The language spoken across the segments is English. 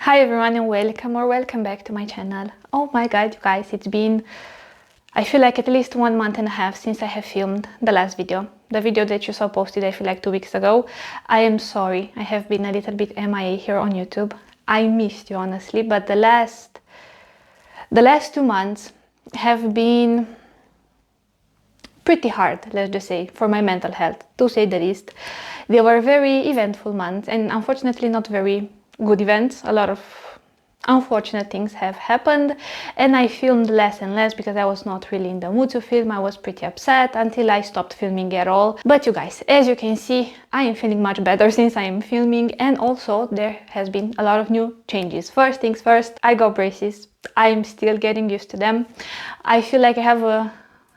Hi everyone and welcome back to my channel. Oh my god, you guys, it's been, I feel like at least 1 month and a half since I have filmed the last video. The video that you saw posted, I feel like 2 weeks ago. I am sorry, I have been a little bit MIA here on YouTube. I missed you honestly, but the last 2 months have been pretty hard, let's just say, for my mental health, to say the least. They were very eventful months and unfortunately not very good events. A lot of unfortunate things have happened and I filmed less and less because I was not really in the mood to film. I was pretty upset until I stopped filming at all. But you guys, as you can see, I am feeling much better since I am filming, and also there has been a lot of new changes. First things first, I got braces. I am still getting used to them. I feel like I have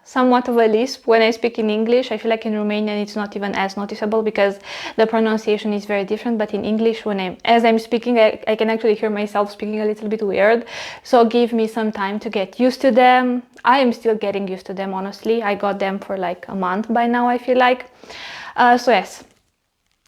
somewhat of a lisp when I speak in English. I feel like in Romanian it's not even as noticeable because the pronunciation is very different, but in English as I'm speaking I can actually hear myself speaking a little bit weird, so give me some time to get used to them. I am still getting used to them, honestly. I got them for like a month by now, I feel like. So yes,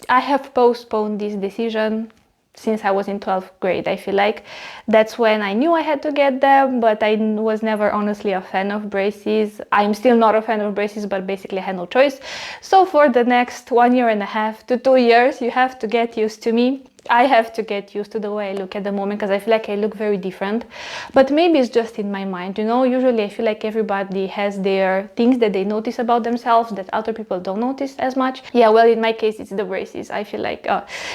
I have postponed this decision since I was in 12th grade. I feel like that's when I knew I had to get them, but I was never honestly a fan of braces. I'm still not a fan of braces, but basically I had no choice. So for the next 1.5 to 2 years, you have to get used to me. I have to get used to the way I look at the moment because I feel like I look very different. But maybe it's just in my mind, you know. Usually I feel like everybody has their things that they notice about themselves that other people don't notice as much. Yeah, well, in my case it's the braces. I feel like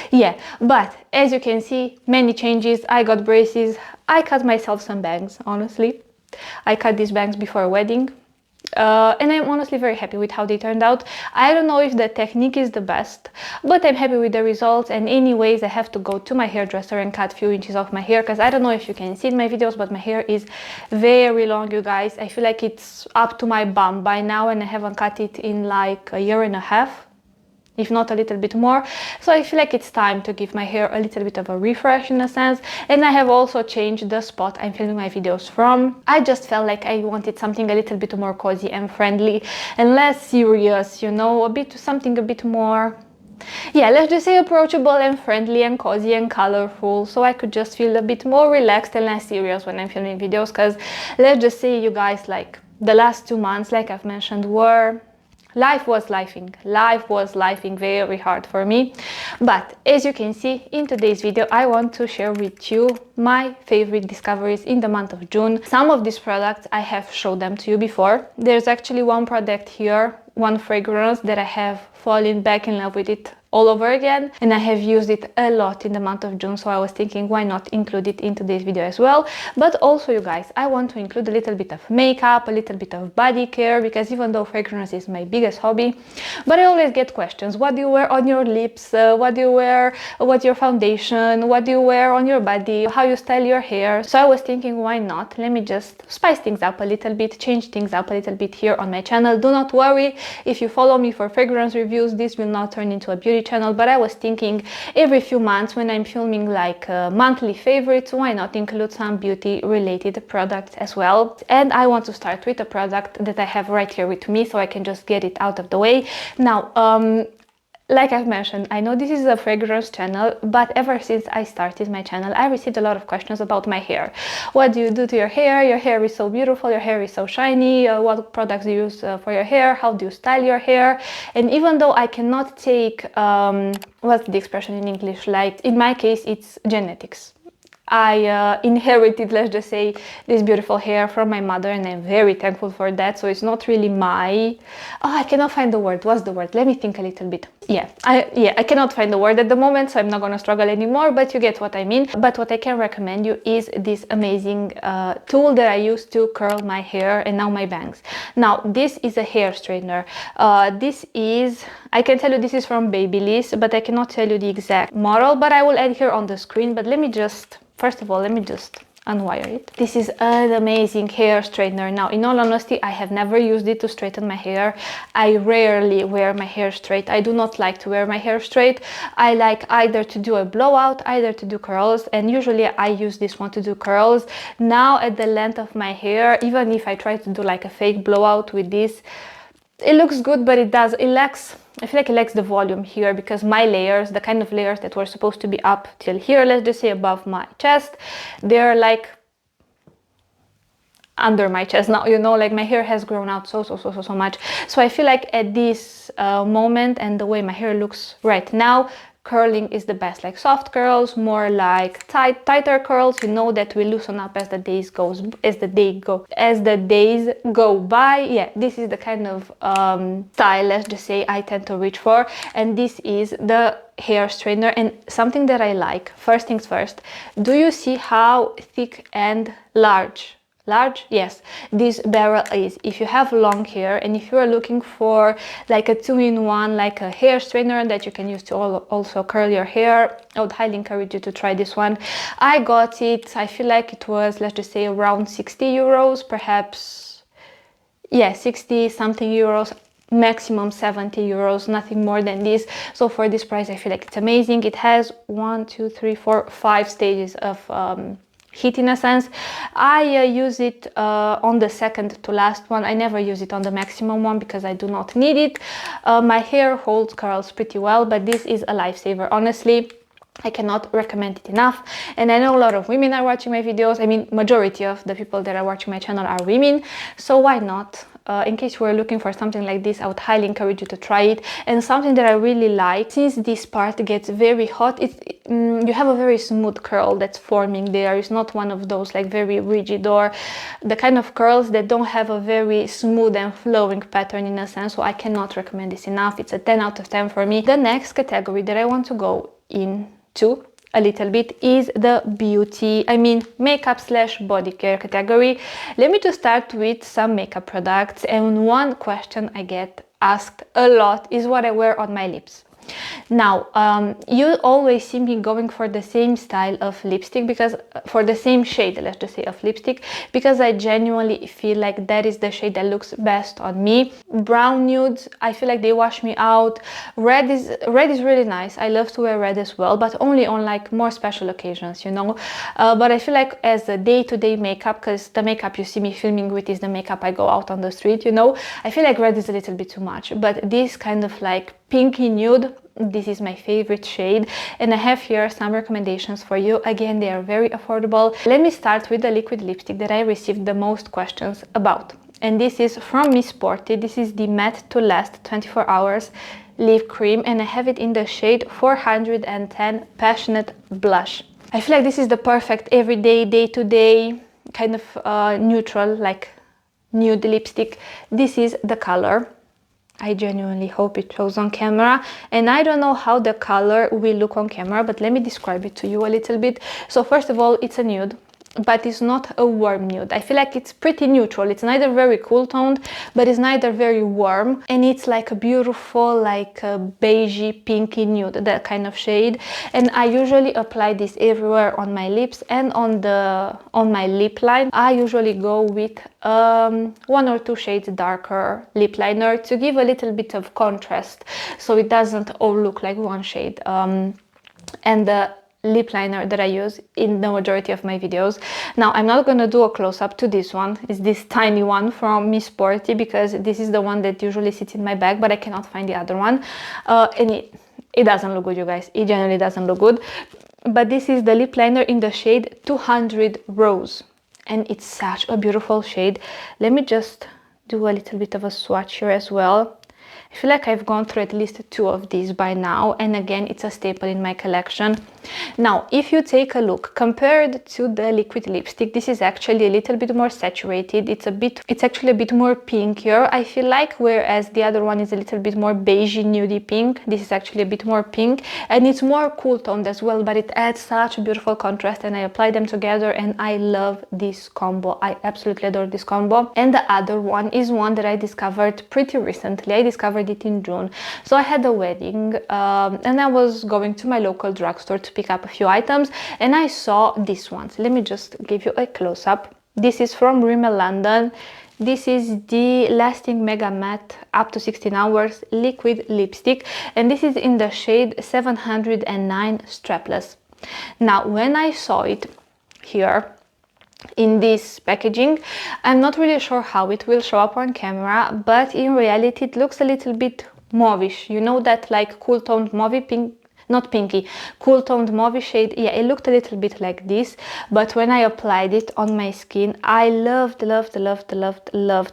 yeah, but as you can see, many changes. I got braces. I cut myself some bangs, honestly. I cut these bangs before a wedding. And I'm honestly very happy with how they turned out. I don't know if the technique is the best, but I'm happy with the results. And anyways, I have to go to my hairdresser and cut a few inches off my hair because I don't know if you can see in my videos, but my hair is very long, you guys. I feel like it's up to my bum by now and I haven't cut it in like 1.5 years, if not a little bit more. So I feel like it's time to give my hair a little bit of a refresh in a sense. And I have also changed the spot I'm filming my videos from. I just felt like I wanted something a little bit more cozy and friendly and less serious, you know, something a bit more, yeah, let's just say approachable and friendly and cozy and colorful, so I could just feel a bit more relaxed and less serious when I'm filming videos. Because let's just say, you guys, like the last 2 months, like I've mentioned, life was lifing very hard for me. But as you can see in today's video, I want to share with you my favorite discoveries in the month of June. Some of these products I have showed them to you before. There's actually one product here, one fragrance that I have fallen back in love with it all over again, and I have used it a lot in the month of June, so I was thinking why not include it in today's video as well. But also, you guys, I want to include a little bit of makeup, a little bit of body care, because even though fragrance is my biggest hobby, but I always get questions. What do you wear on your lips? What do you wear? What's your foundation? What do you wear on your body? How you style your hair? So I was thinking, why not? Let me just spice things up a little bit, change things up a little bit here on my channel. Do not worry, if you follow me for fragrance reviews, this will not turn into a beauty channel, but I was thinking every few months when I'm filming like monthly favorites, why not include some beauty related products as well. And I want to start with a product that I have right here with me, so I can just get it out of the way. Now, like I've mentioned, I know this is a fragrance channel, but ever since I started my channel, I received a lot of questions about my hair. What do you do to your hair? Your hair is so beautiful, your hair is so shiny. What products do you use for your hair? How do you style your hair? And even though I cannot take, what's the expression in English? Like in my case, it's genetics. I inherited, let's just say, this beautiful hair from my mother, and I'm very thankful for that. So it's not really my, I cannot find the word. What's the word? Let me think a little bit. I cannot find the word at the moment, so I'm not gonna struggle anymore, but you get what I mean. But what I can recommend you is this amazing tool that I use to curl my hair and now my bangs. Now, this is a hair straightener. I can tell you this is from Babyliss, but I cannot tell you the exact model, but I will add here on the screen. But first of all, let me just unwire it. This is an amazing hair straightener. Now, in all honesty, I have never used it to straighten my hair. I rarely wear my hair straight. I do not like to wear my hair straight. I like either to do a blowout, either to do curls, and usually I use this one to do curls. Now, at the length of my hair, even if I try to do like a fake blowout with this, it looks good, but it lacks, I feel like it lacks the volume here, because my layers, the kind of layers that were supposed to be up till here, let's just say above my chest, they're like under my chest now, you know, like my hair has grown out so much. So I feel like at this moment, and the way my hair looks right now, curling is the best. Like soft curls, more like tighter curls, you know, that will loosen up as the days go by. Yeah, this is the kind of style, let's just say, I tend to reach for. And this is the hair straightener. And something that I like, first things first, do you see how thick and large, yes, this barrel is? If you have long hair and if you are looking for like a two-in-one, like a hair straightener that you can use to also curl your hair, I would highly encourage you to try this one. I got it, I feel like it was, let's just say, around 60 euros, perhaps, yeah, 60 something euros, maximum 70 euros, nothing more than this. So for this price, I feel like it's amazing. It has 1, 2, 3, 4, 5 stages of heat, in a sense. I use it on the second to last one. I never use it on the maximum one because I do not need it. My hair holds curls pretty well, but this is a lifesaver, honestly. I cannot recommend it enough. And I know a lot of women are watching my videos. I mean, majority of the people that are watching my channel are women, so why not? In case you were looking for something like this, I would highly encourage you to try it. And something that I really like, since this part gets very hot, you have a very smooth curl that's forming there. It's not one of those like very rigid, or the kind of curls that don't have a very smooth and flowing pattern, in a sense. So I cannot recommend this enough. It's a 10 out of 10 for me. The next category that I want to go into a little bit is the beauty, I mean makeup / body care category. Let me just start with some makeup products. And one question I get asked a lot is what I wear on my lips. Now, you always see me going for the same style of lipstick, because for the same shade, let's just say, of lipstick, because I genuinely feel like that is the shade that looks best on me. Brown nudes, I feel like they wash me out. Red is really nice. I love to wear red as well, but only on like more special occasions, you know. But I feel like as a day-to-day makeup, because the makeup you see me filming with is the makeup I go out on the street, you know, I feel like red is a little bit too much. But this kind of like pinky nude, this is my favorite shade, and I have here some recommendations for you. Again, they are very affordable. Let me start with the liquid lipstick that I received the most questions about, and this is from Miss Sporty. This is the Matte to Last 24 Hours Lip Cream, and I have it in the shade 410 Passionate Blush. I feel like this is the perfect everyday, day-to-day kind of neutral, like nude lipstick. This is the color. I genuinely hope it shows on camera, and I don't know how the color will look on camera, but let me describe it to you a little bit. So first of all, it's a nude, but it's not a warm nude. I feel like it's pretty neutral. It's neither very cool toned, but it's neither very warm, and it's like a beautiful, like a beigey pinky nude, that kind of shade. And I usually apply this everywhere on my lips and on my lip line. I usually go with 1 or 2 shades darker lip liner to give a little bit of contrast, so it doesn't all look like one shade. And the lip liner that I use in the majority of my videos. Now, I'm not gonna do a close-up to this one. It's this tiny one from Miss Sporty, because this is the one that usually sits in my bag, but I cannot find the other one. And it doesn't look good, you guys. It generally doesn't look good. But this is the lip liner in the shade 200 Rose, and it's such a beautiful shade. Let me just do a little bit of a swatch here as well. I feel like I've gone through at least 2 of these by now, and again, it's a staple in my collection. Now, if you take a look, compared to the liquid lipstick, this is actually a little bit more saturated. It's actually a bit more pinkier, I feel like, whereas the other one is a little bit more beigey, nudie pink. This is actually a bit more pink, and it's more cool toned as well, but it adds such a beautiful contrast, and I apply them together, and I love this combo. I absolutely adore this combo. And the other one is one that I discovered pretty recently. I discovered it in June. So I had a wedding, and I was going to my local drugstore to pick up a few items, and I saw this one. So let me just give you a close-up. This is from Rimmel London. This is the Lasting Mega Matte Up to 16 Hours Liquid Lipstick, and this is in the shade 709 Strapless. Now, when I saw it here, in this packaging. I'm not really sure how it will show up on camera, but in reality it looks a little bit mauvish. You know that like cool toned mauve pink, not pinky, cool toned mauve shade? Yeah, it looked a little bit like this, but when I applied it on my skin, I loved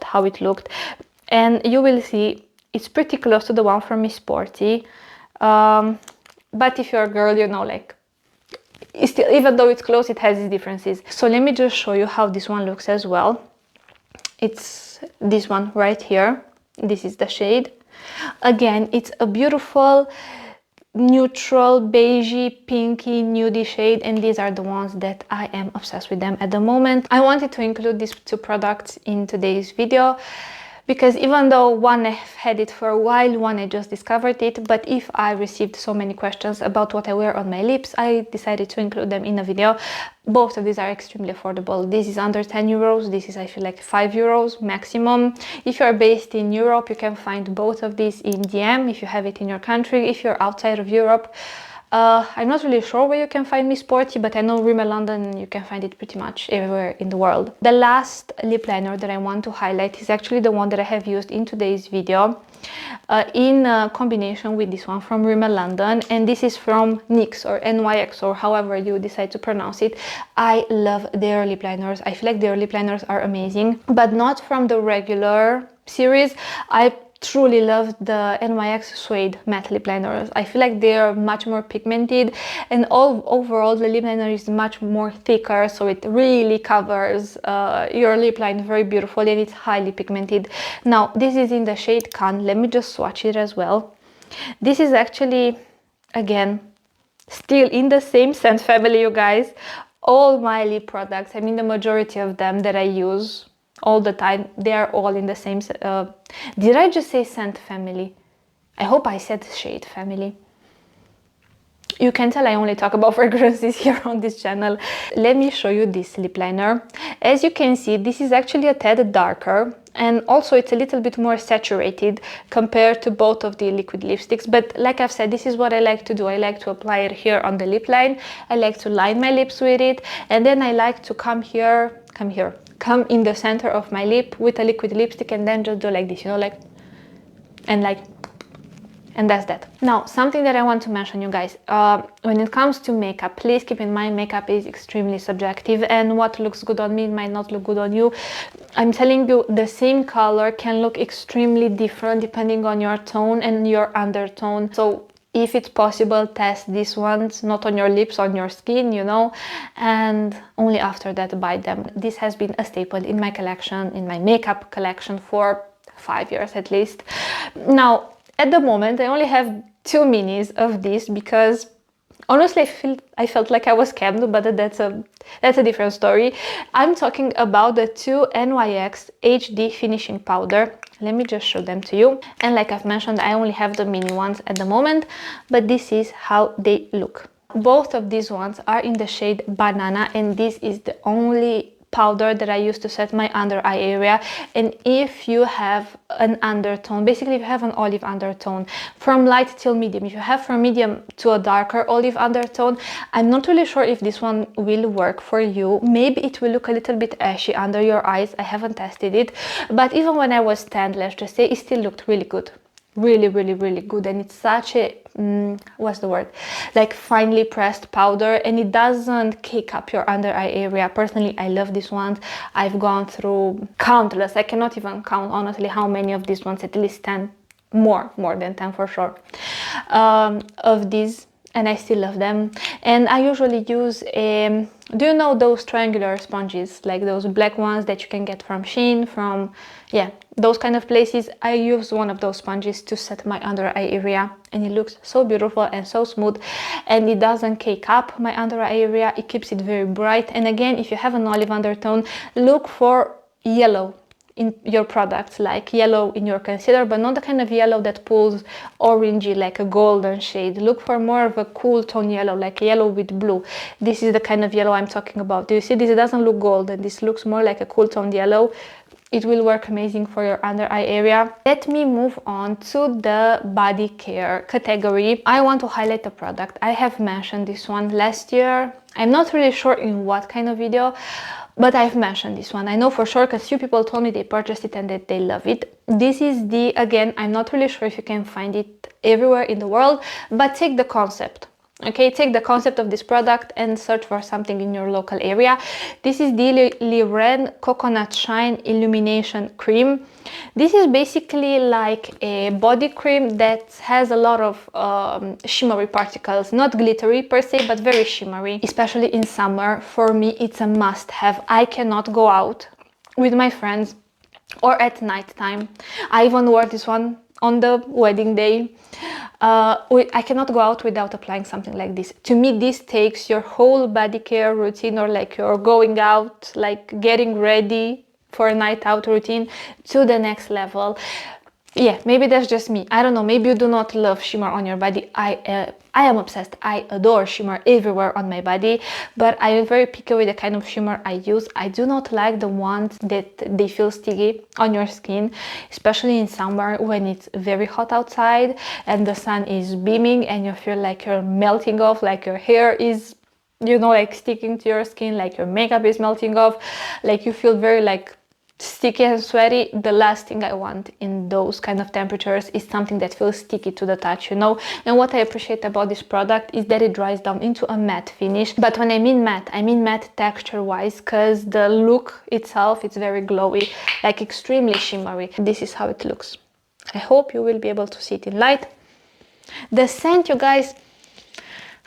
how it looked. And you will see it's pretty close to the one from Miss Sporty, but if you're a girl, you know, like, it's still, even though it's close, it has its differences. So let me just show you how this one looks as well. It's this one right here. This is the shade. Again, it's a beautiful neutral beigey pinky nudie shade, and these are the ones that I am obsessed with them at the moment. I wanted to include these two products in today's video because even though one I've had it for a while, one I just discovered it, but if I received so many questions about what I wear on my lips, I decided to include them in a video. Both of these are extremely affordable. This is under 10 euros, this is I feel like 5 euros maximum. If you're based in Europe, you can find both of these in DM if you have it in your country. If you're outside of Europe, I'm not really sure where you can find Miss Sporty, but I know Rimmel London, you can find it pretty much everywhere in the world. The last lip liner that I want to highlight is actually the one that I have used in today's video, in combination with this one from Rimmel London, and this is from NYX or NYX or however you decide to pronounce it. I love their lip liners. I feel like their lip liners are amazing, but not from the regular series. I truly love the NYX Suede matte lip liners. I feel like they are much more pigmented, and overall the lip liner is much more thicker, so it really covers your lip line very beautifully, and it's highly pigmented. Now this is in the shade Can. Let me just swatch it as well. This is actually, again, still in the same scent family, you guys. All my lip products, I mean the majority of them that I use all the time, they are all in the same did I just say scent family? I hope I said shade family. You can tell I only talk about fragrances here on this channel. Let me show you this lip liner. As you can see, this is actually a tad darker, and also it's a little bit more saturated compared to both of the liquid lipsticks. But like I've said, this is what I like to do. I like to apply it here on the lip line. I like to line my lips with it, and then I like to come in the center of my lip with a liquid lipstick, and then just do like this, you know, like, and that's that. Now, something that I want to mention, you guys, when it comes to makeup, please keep in mind makeup is extremely subjective, and what looks good on me might not look good on you. I'm telling you, the same color can look extremely different depending on your tone and your undertone. So if it's possible, test these ones, not on your lips, on your skin, you know, and only after that buy them. This has been a staple in my collection, in my makeup collection, for 5 years at least. Now, at the moment, I only have 2 minis of this because honestly I felt like I was scammed, but that's a different story. I'm talking about the 2 NYX HD finishing powder. Let me just show them to you. And like I've mentioned, I only have the mini ones at the moment, but this is how they look. Both of these ones are in the shade Banana, and this is the only powder that I use to set my under eye area. And if you have an undertone, basically if you have an olive undertone from light till medium, if you have from medium to a darker olive undertone, I'm not really sure if this one will work for you. Maybe it will look a little bit ashy under your eyes. I haven't tested it, but even when I was tanned, let's just say, it still looked really good. Really good. And it's such a what's the word, like finely pressed powder, and it doesn't cake up your under eye area. Personally, I love these ones. I've gone through countless, I cannot even count honestly how many of these ones, at least 10, more than 10 for sure, of these, and I still love them. And I usually use do you know those triangular sponges, like those black ones that you can get from Shein, from, yeah, those kind of places? I use one of those sponges to set my under eye area, and it looks so beautiful and so smooth, and it doesn't cake up my under eye area. It keeps it very bright. And again, if you have an olive undertone, look for yellow in your products, like yellow in your concealer, but not the kind of yellow that pulls orangey, like a golden shade. Look for more of a cool tone yellow, like yellow with blue. This is the kind of yellow I'm talking about. Do you see this? It doesn't look golden. This looks more like a cool tone yellow. It will work amazing for your under eye area. Let me move on to the body care category. I want to highlight a product. I have mentioned this one last year. I'm not really sure in what kind of video, but I've mentioned this one. I know for sure because few people told me they purchased it and that they love it. This is the, again, I'm not really sure if you can find it everywhere in the world, but take the concept. Okay, take the concept of this product and search for something in your local area. This is the Liren Coconut Shine Illumination Cream. This is basically like a body cream that has a lot of shimmery particles, not glittery per se, but very shimmery, especially in summer. For me, it's a must-have. I cannot go out with my friends or at night time. I even wore this one on the wedding day. I cannot go out without applying something like this. To me, this takes your whole body care routine, or like you're going out, like getting ready for a night out routine, to the next level. Yeah, maybe that's just me. I don't know. Maybe you do not love shimmer on your body. I am obsessed. I adore shimmer everywhere on my body, but I am very picky with the kind of shimmer I use. I do not like the ones that they feel sticky on your skin, especially in summer when it's very hot outside and the sun is beaming and you feel like you're melting off, like your hair is, you know, like sticking to your skin, like your makeup is melting off, like you feel very like sticky and sweaty. The last thing I want in those kind of temperatures is something that feels sticky to the touch, you know. And what I appreciate about this product is that it dries down into a matte finish. But when I mean matte texture wise, because the look itself, it's very glowy, like extremely shimmery. This is how it looks. I hope you will be able to see it in light. The scent, you guys,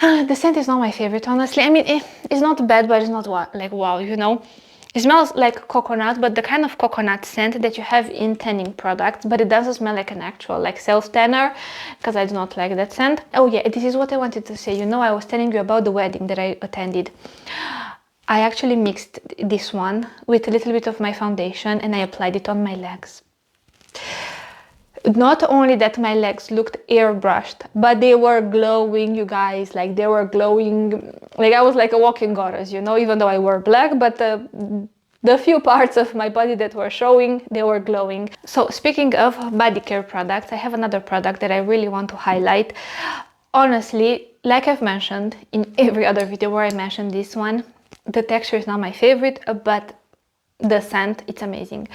the scent is not my favorite, honestly. I mean, it's not bad, but it's not like wow, you know. It smells like coconut, but the kind of coconut scent that you have in tanning products, but it doesn't smell like an actual like self-tanner, because I do not like that scent. Oh yeah, this is what I wanted to say. You know, I was telling you about the wedding that I attended. I actually mixed this one with a little bit of my foundation and I applied it on my legs. Not only that my legs looked airbrushed, but they were glowing, you guys. Like they were glowing, like I was like a walking goddess, you know, even though I wore black, but the few parts of my body that were showing, they were glowing. So speaking of body care products, I have another product that I really want to highlight. Honestly, like I've mentioned in every other video where I mentioned this one, the texture is not my favorite, but the scent, it's amazing.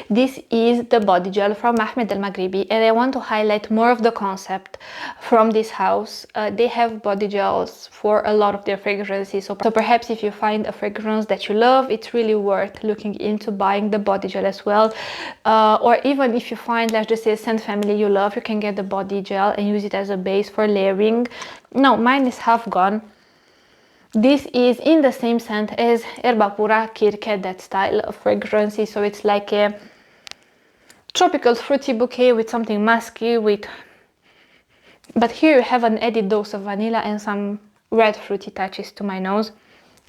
This is the body gel from Ahmed Al-Maghribi, and I want to highlight more of the concept from this house. They have body gels for a lot of their fragrances, so perhaps if you find a fragrance that you love, it's really worth looking into buying the body gel as well. Or even if you find, let's just say, a scent family you love, you can get the body gel and use it as a base for layering. No, mine is half gone. This is in the same scent as Erba Pura Kirke, that style of fragrancy. So it's like a tropical fruity bouquet with something musky, but here you have an added dose of vanilla and some red fruity touches to my nose.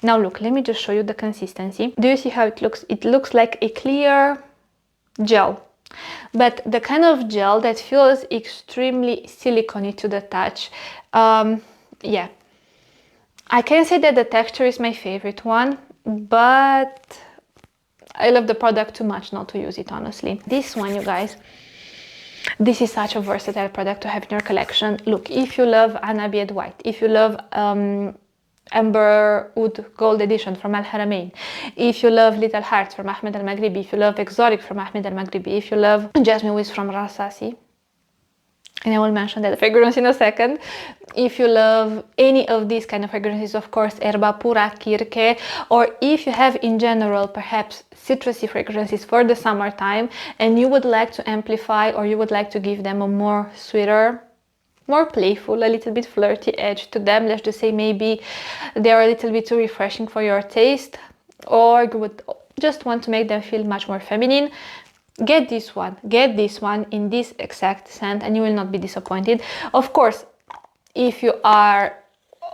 Now look, let me just show you the consistency. Do you see how it looks? It looks like a clear gel, but the kind of gel that feels extremely silicone-y to the touch. Yeah. I can say that the texture is my favorite one, but I love the product too much not to use it, honestly. This one, you guys, this is such a versatile product to have in your collection. Look, if you love Anabiad White, if you love Amber Wood Gold Edition from Al Haramain, if you love Little Hearts from Ahmed Al-Maghribi, if you love Exotic from Ahmed Al-Maghribi, if you love Jasmine Wisp from Rasasi, and I will mention that fragrance in a second. If you love any of these kind of fragrances, of course, Erba Pura Kirke, or if you have in general perhaps citrusy fragrances for the summertime and you would like to amplify, or you would like to give them a more sweeter, more playful, a little bit flirty edge to them, let's just say maybe they're a little bit too refreshing for your taste, or you would just want to make them feel much more feminine, get this one in this exact scent and you will not be disappointed. Of course, if you are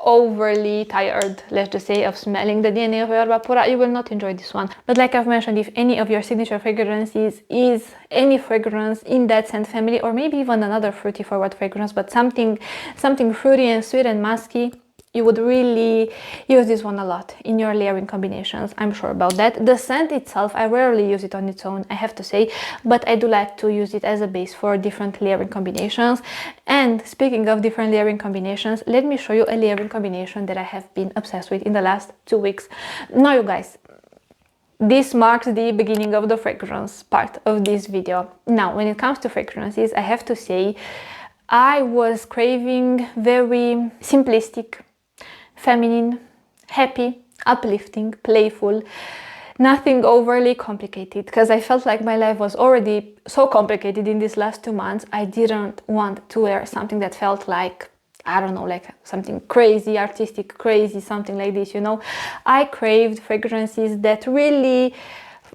overly tired, let's just say, of smelling the DNA of Erba Pura, you will not enjoy this one. But like I've mentioned, if any of your signature fragrances is any fragrance in that scent family, or maybe even another fruity forward fragrance, but something fruity and sweet and musky, you would really use this one a lot in your layering combinations. I'm sure about that. The scent itself, I rarely use it on its own, I have to say, but I do like to use it as a base for different layering combinations. And speaking of different layering combinations, let me show you a layering combination that I have been obsessed with in the last 2 weeks. Now, you guys, this marks the beginning of the fragrance part of this video. Now, when it comes to fragrances, I have to say I was craving very simplistic, feminine, happy, uplifting, playful, nothing overly complicated, because I felt like my life was already so complicated in these last 2 months. I didn't want to wear something that felt like, I don't know, like something crazy, artistic, crazy, something like this, you know. I craved fragrances that really,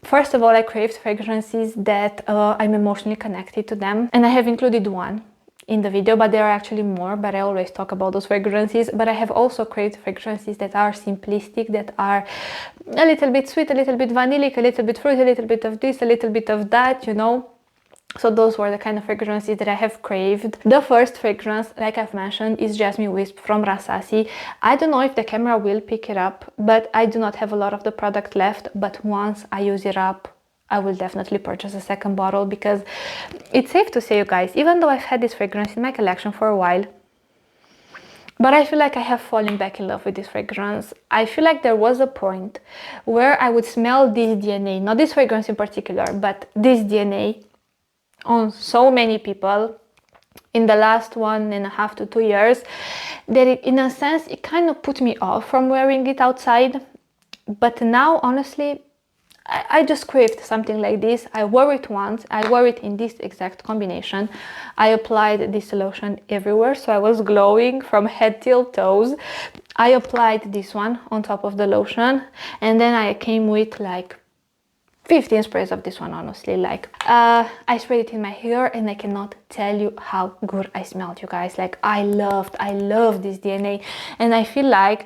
first of all, I craved fragrances that I'm emotionally connected to them. And I have included one in the video, but there are actually more, but I always talk about those fragrances. But I have also craved fragrances that are simplistic, that are a little bit sweet, a little bit vanillic, a little bit fruity, a little bit of this, a little bit of that, you know. So those were the kind of fragrances that I have craved. The first fragrance, like I've mentioned, is Jasmine Wisp from Rasasi. I don't know if the camera will pick it up, but I do not have a lot of the product left. But once I use it up, I will definitely purchase a second bottle, because it's safe to say, you guys, even though I've had this fragrance in my collection for a while, but I feel like I have fallen back in love with this fragrance. I feel like there was a point where I would smell this DNA, not this fragrance in particular, but this DNA on so many people in the last 1.5 to 2 years, that it, in a sense, it kind of put me off from wearing it outside. But now, honestly, I just craved something like this. I wore it once, I wore it in this exact combination. I applied this lotion everywhere, so I was glowing from head till toes. I applied this one on top of the lotion, and then I came with like 15 sprays of this one, honestly. Like I sprayed it in my hair, and I cannot tell you how good I smelled, you guys. Like I love this DNA, and I feel like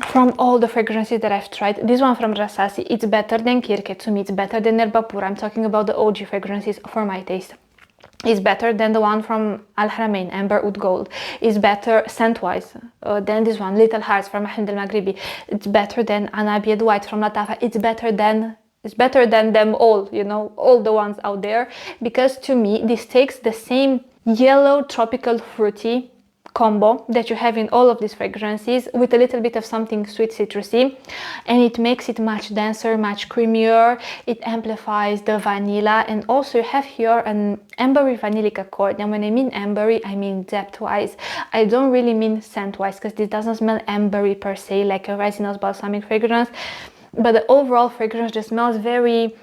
from all the fragrances that I've tried, this one from Rasasi, it's better than Kirke to me, it's better than Erba Pura. I'm talking about the OG fragrances for my taste. It's better than the one from Al Haramain, Amber Oud Gold. It's better scent-wise than this one, Little Hearts from Ahmed El Maghribi. It's better than Anabied White from Latafa. It's better than them all, you know, all the ones out there. Because to me, this takes the same yellow, tropical, fruity combo that you have in all of these fragrances with a little bit of something sweet, citrusy, and it makes it much denser, much creamier. It amplifies the vanilla, and also you have here an ambery vanillic accord. And when I mean ambery, I mean depth wise. I don't really mean scent wise, because this doesn't smell ambery per se, like a resinous balsamic fragrance, but the overall fragrance just smells very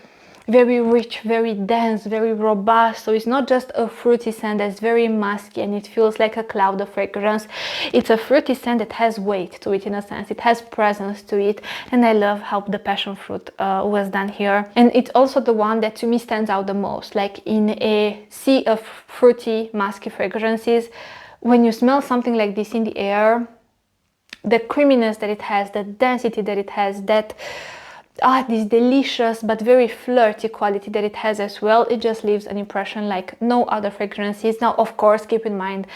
rich, very dense, very robust. So it's not just a fruity scent that's very musky and it feels like a cloud of fragrance. It's a fruity scent that has weight to it, in a sense. It has presence to it, and I love how the passion fruit was done here. And it's also the one that to me stands out the most. Like in a sea of fruity, musky fragrances, when you smell something like this in the air, the creaminess that it has, the density that it has, that this delicious but very flirty quality that it has as well, it just leaves an impression like no other fragrances. Now, of course, keep in mind,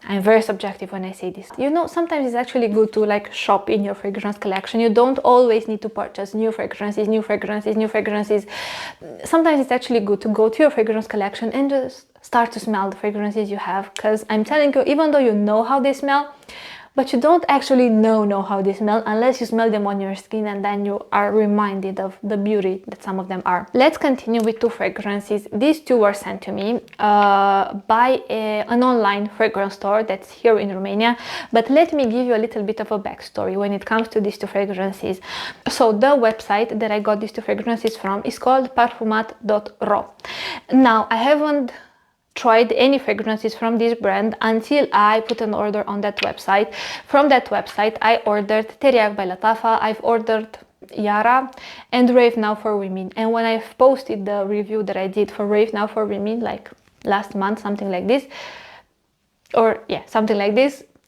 I'm very subjective when I say this. You know, sometimes it's actually good to like shop in your fragrance collection. You don't always need to purchase new fragrances. Sometimes it's actually good to go to your fragrance collection and just start to smell the fragrances you have, because I'm telling you, even though you know how they smell, but you don't actually know how they smell unless you smell them on your skin, and then you are reminded of the beauty that some of them are. Let's continue with two fragrances. These two were sent to me by an online fragrance store that's here in Romania. But let me give you a little bit of a backstory when it comes to these two fragrances. So the website that I got these two fragrances from is called parfumat.ro. Now, I haven't tried any fragrances from this brand until I put an order on that website. From that website, I ordered Teriak by Latafa, I've ordered Yara, and Rave Now for Women. And when I've posted the review that I did for Rave Now for Women, like last month, something like this,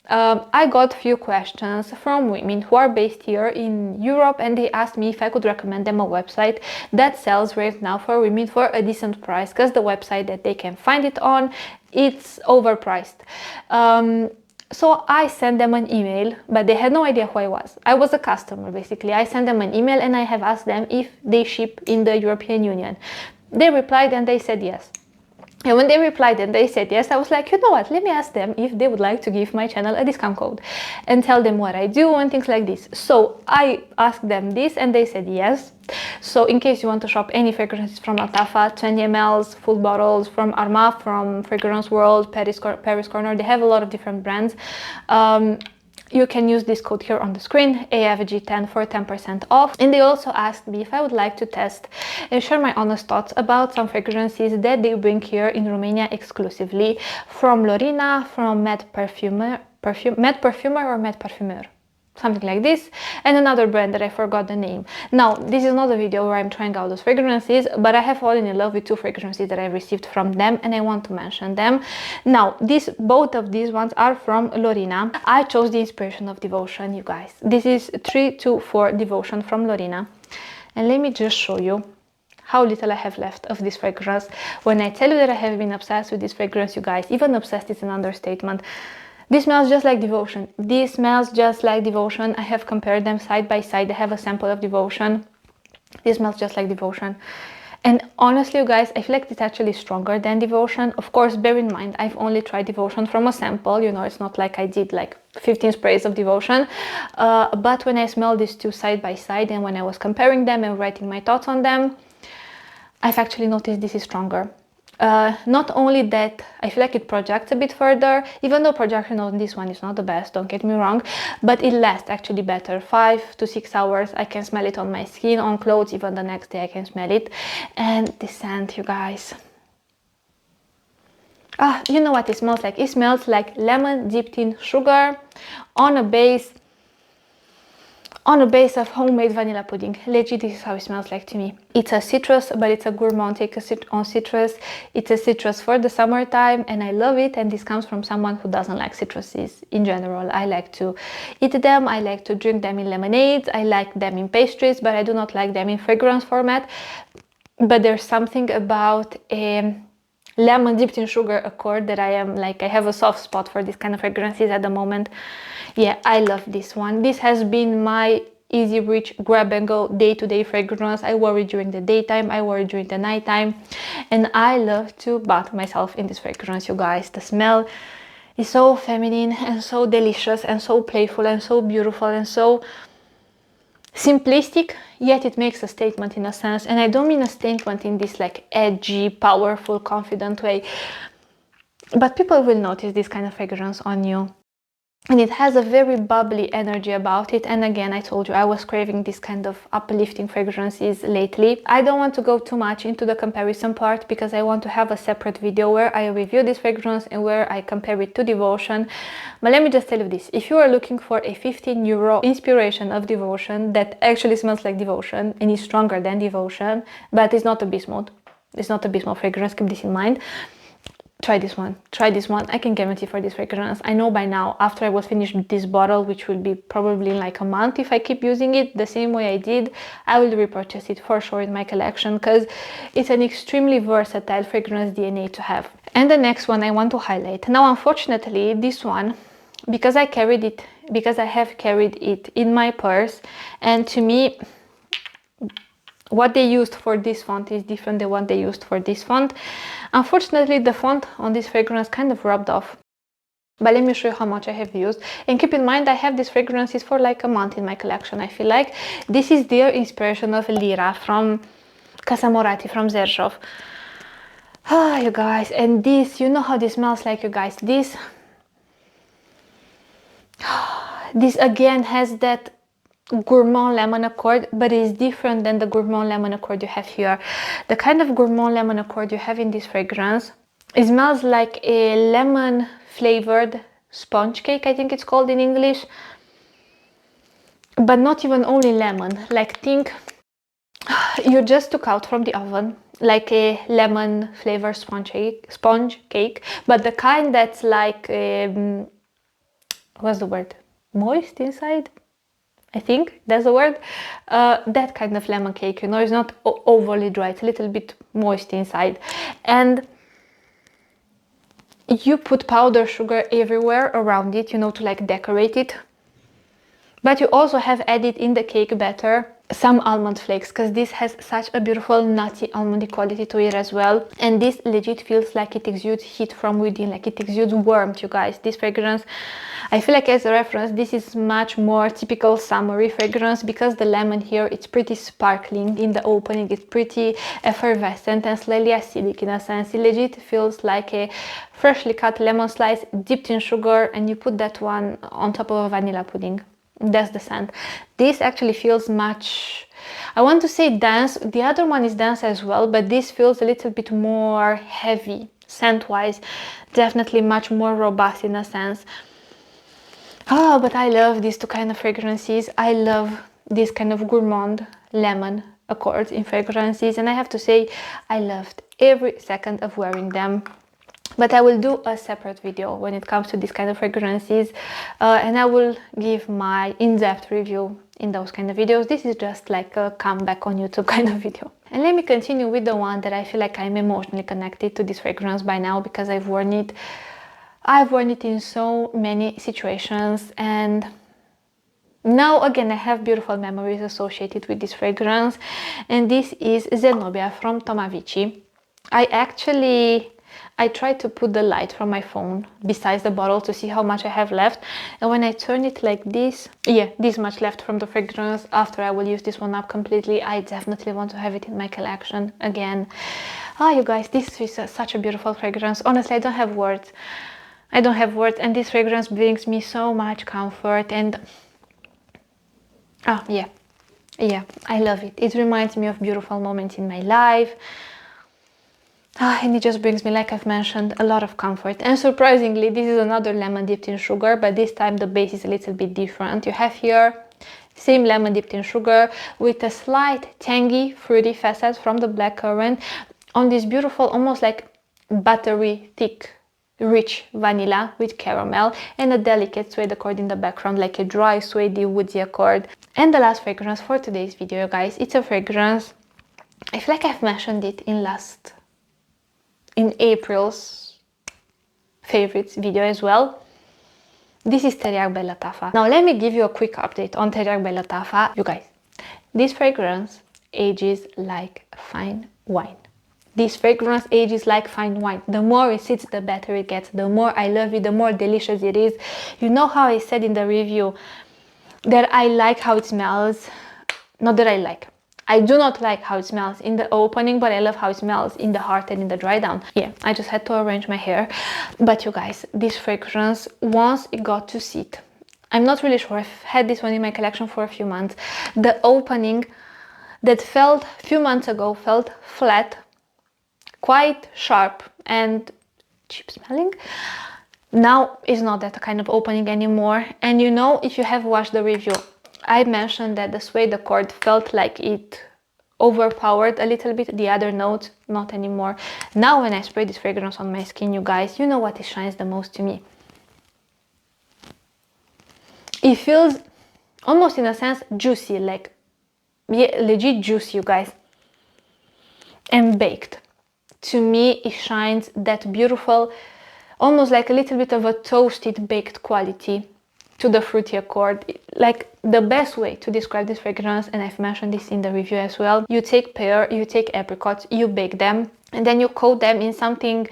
I got a few questions from women who are based here in Europe, and they asked me if I could recommend them a website that sells Rave Now for Women for a decent price, because the website that they can find it on, it's overpriced. So I sent them an email, but they had no idea who I was. I was a customer, basically. I sent them an email and I have asked them if they ship in the European Union. They replied and they said yes. And when they replied and they said yes, I was like, you know what, let me ask them if they would like to give my channel a discount code and tell them what I do and things like this. So I asked them this and they said yes. So in case you want to shop any fragrances from Altafa, 20 mls, full bottles, from Arma, from Fragrance World, Paris Corner, they have a lot of different brands. You can use this code here on the screen, AFG10, for 10% off. And they also asked me if I would like to test and share my honest thoughts about some fragrances that they bring here in Romania exclusively from Lorina, from Mad Perfumer or Mad Parfumeur, something like this, and another brand that I forgot the name. Now, this is not a video where I'm trying out those fragrances, but I have fallen in love with two fragrances that I received from them and I want to mention them. Now, both of these ones are from Lorina. I chose the Inspiration of Devotion, you guys. This is 324 Devotion from Lorina. And let me just show you how little I have left of this fragrance. When I tell you that I have been obsessed with this fragrance, you guys, even obsessed is an understatement. This smells just like Devotion. This smells just like Devotion. I have compared them side by side. I have a sample of Devotion. This smells just like Devotion. And honestly, you guys, I feel like it's actually stronger than Devotion. Of course, bear in mind, I've only tried Devotion from a sample. You know, it's not like I did like 15 sprays of Devotion. But when I smell these two side by side and when I was comparing them and writing my thoughts on them, I've actually noticed this is stronger. Not only that, I feel like it projects a bit further, even though projection on this one is not the best, don't get me wrong, but it lasts actually better. 5 to 6 hours, I can smell it on my skin, on clothes, even the next day I can smell it. And the scent, you guys. You know what it smells like? It smells like lemon dipped in sugar on a base of homemade vanilla pudding. Legit, this is how it smells like to me. It's a citrus, but it's a gourmand take on citrus. It's a citrus for the summertime and I love it, and this comes from someone who doesn't like citruses in general. I like to eat them, I like to drink them in lemonades, I like them in pastries, but I do not like them in fragrance format. But there's something about lemon dipped in sugar accord that I have a soft spot for this kind of fragrances at the moment. Yeah, I love this one. This has been my easy reach, grab and go, day-to-day fragrance. I wore it during the daytime, I wore it during the nighttime, and I love to bath myself in this fragrance, you guys. The smell is so feminine and so delicious and so playful and so beautiful and so simplistic, yet it makes a statement in a sense. And I don't mean a statement in this like edgy, powerful, confident way, but people will notice this kind of fragrance on you. And it has a very bubbly energy about it. And again, I told you I was craving this kind of uplifting fragrances lately. I don't want to go too much into the comparison part because I want to have a separate video where I review this fragrance and where I compare it to Devotion. But let me just tell you this. If you are looking for a 15 euro Inspiration of Devotion that actually smells like Devotion and is stronger than Devotion, but it's not a beast mode. It's not a beast mode fragrance, keep this in mind. Try this one. Try this one. I can guarantee for this fragrance. I know by now, after I will finish this bottle, which will be probably in like a month if I keep using it the same way I did, I will repurchase it for sure in my collection because it's an extremely versatile fragrance DNA to have. And the next one I want to highlight. Now, unfortunately, this one, because I have carried it in my purse, and to me, what they used for this font is different than what they used for this font. Unfortunately, the font on this fragrance kind of rubbed off. But let me show you how much I have used. And keep in mind, I have these fragrances for like a month in my collection, I feel like. This is their Inspiration of Lira from Casa Moratti, from Zerzhov. You guys, and this, you know how this smells like, you guys. This again has that gourmand lemon accord, but it's different than the gourmand lemon accord you have here. The kind of gourmand lemon accord you have in this fragrance, it smells like a lemon flavored sponge cake, I think it's called in English, but not even only lemon. Like, think you just took out from the oven like a lemon flavored sponge cake, but the kind that's like what's the word, moist inside, I think that's the word. That kind of lemon cake, you know, it's not overly dry, it's a little bit moist inside. And you put powdered sugar everywhere around it, you know, to like decorate it. But you also have added in the cake batter some almond flakes, because this has such a beautiful nutty almondy quality to it as well. And this legit feels like it exudes heat from within, like it exudes warmth, you guys. This fragrance, I feel like, as a reference, this is much more typical summery fragrance, because the lemon here, it's pretty sparkling in the opening, it's pretty effervescent and slightly acidic in a sense. It legit feels like a freshly cut lemon slice dipped in sugar, and you put that one on top of a vanilla pudding. That's the scent. This actually feels much, I want to say dense. The other one is dense as well, but this feels a little bit more heavy scent wise, definitely much more robust in a sense. Oh, but I love these two kind of fragrances. I love this kind of gourmand lemon accords in fragrances, and I have to say I loved every second of wearing them. But I will do a separate video when it comes to these kind of fragrances, and I will give my in-depth review in those kind of videos. This is just like a comeback on YouTube kind of video. And let me continue with the one that I feel like I'm emotionally connected to this fragrance by now, because I've worn it in so many situations, and now again I have beautiful memories associated with this fragrance. And this is Zenobia from Tomavicci. I tried to put the light from my phone besides the bottle to see how much I have left, and when I turn it like this, yeah, this much left from the fragrance. After I will use this one up completely, I definitely want to have it in my collection again. You guys, this is such a beautiful fragrance. Honestly, I don't have words, and this fragrance brings me so much comfort. And yeah, I love it. It reminds me of beautiful moments in my life. And it just brings me, like I've mentioned, a lot of comfort. And surprisingly, this is another lemon dipped in sugar, but this time the base is a little bit different. You have here same lemon dipped in sugar with a slight tangy fruity facet from the blackcurrant on this beautiful, almost like buttery, thick, rich vanilla with caramel, and a delicate suede accord in the background, like a dry, suede, woodsy accord. And the last fragrance for today's video, guys, it's a fragrance, I feel like I've mentioned it in April's favorites video as well. This is Teriyaki by Lattafa. Now let me give you a quick update on Teriyaki by Lattafa. You guys, this fragrance ages like fine wine. This fragrance ages like fine wine. The more it sits, the better it gets. The more I love it, the more delicious it is. You know how I said in the review that I like how it smells? Not that I do not like how it smells in the opening, but I love how it smells in the heart and in the dry down. Yeah, I just had to arrange my hair. But you guys, this fragrance, once it got to sit, I'm not really sure, I've had this one in my collection for a few months. The opening that felt a few months ago felt flat, quite sharp and cheap smelling. Now is not that kind of opening anymore. And you know, if you have watched the review, I mentioned that the suede accord felt like it overpowered a little bit the other notes. Not anymore. Now when I spray this fragrance on my skin, you guys, you know what it shines the most to me? It feels almost, in a sense, juicy, like, yeah, legit juicy, you guys, and baked. To me, it shines that beautiful, almost like a little bit of a toasted baked quality to the fruity accord. Like, the best way to describe this fragrance, and I've mentioned this in the review as well, you take pear, you take apricots, you bake them, and then you coat them in something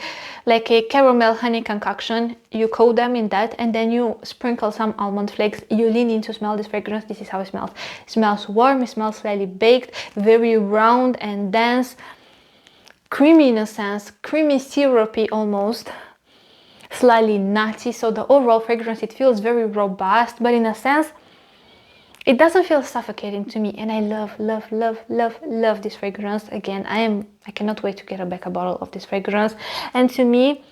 like a caramel honey concoction. You coat them in that, and then you sprinkle some almond flakes. You lean in to smell this fragrance. This is how it smells. It smells warm, it smells slightly baked, very round and dense, creamy in a sense, creamy, syrupy almost, slightly nutty. So the overall fragrance, it feels very robust, but in a sense it doesn't feel suffocating to me. And I love this fragrance. Again, I cannot wait to get a bottle of this fragrance. And to me,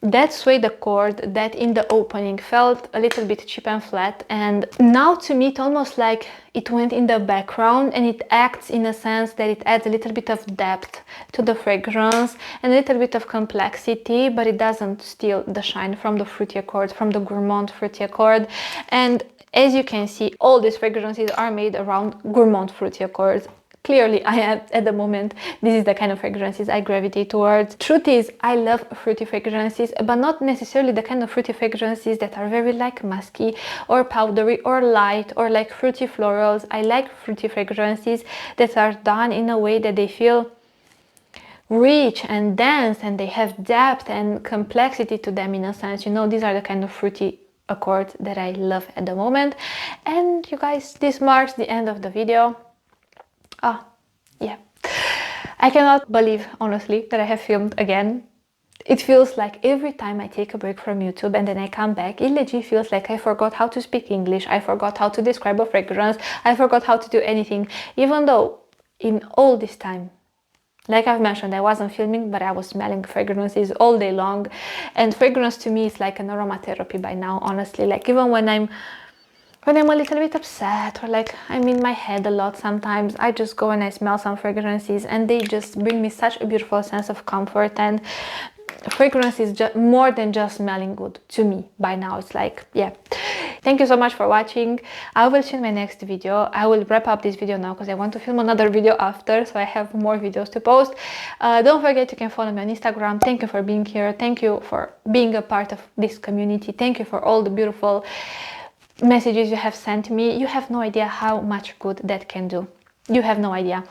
that suede accord that in the opening felt a little bit cheap and flat, and now to me it almost like it went in the background, and it acts in a sense that it adds a little bit of depth to the fragrance and a little bit of complexity, but it doesn't steal the shine from the fruity accord, from the gourmand fruity accord. And as you can see, all these fragrances are made around gourmand fruity accords. clearly I am at the moment. This is the kind of fragrances I gravitate towards. Truth is, I love fruity fragrances, but not necessarily the kind of fruity fragrances that are very like musky or powdery or light or like fruity florals. I like fruity fragrances that are done in a way that they feel rich and dense, and they have depth and complexity to them in a sense. You know, these are the kind of fruity accords that I love at the moment. And you guys, this marks the end of the video. Yeah, I cannot believe, honestly, that I have filmed again. It feels like every time I take a break from YouTube and then I come back, it legit feels like I forgot how to speak English, I forgot how to describe a fragrance, I forgot how to do anything, even though in all this time, like I've mentioned, I wasn't filming, but I was smelling fragrances all day long. And fragrance to me is like an aromatherapy by now, honestly. Like even when I'm a little bit upset or like I'm in my head a lot sometimes, I just go and I smell some fragrances and they just bring me such a beautiful sense of comfort. And fragrance is just more than just smelling good to me by now. It's like, yeah. Thank you so much for watching. I will see you in my next video. I will wrap up this video now because I want to film another video after, so I have more videos to post. Don't forget you can follow me on Instagram. Thank you for being here. Thank you for being a part of this community. Thank you for all the beautiful messages you have sent me. You have no idea how much good that can do. You have no idea.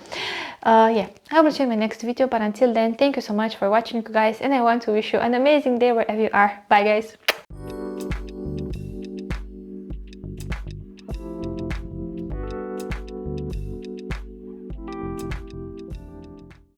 Yeah, I will see you in my next video, but until then, thank you so much for watching, guys, and I want to wish you an amazing day wherever you are. Bye, guys.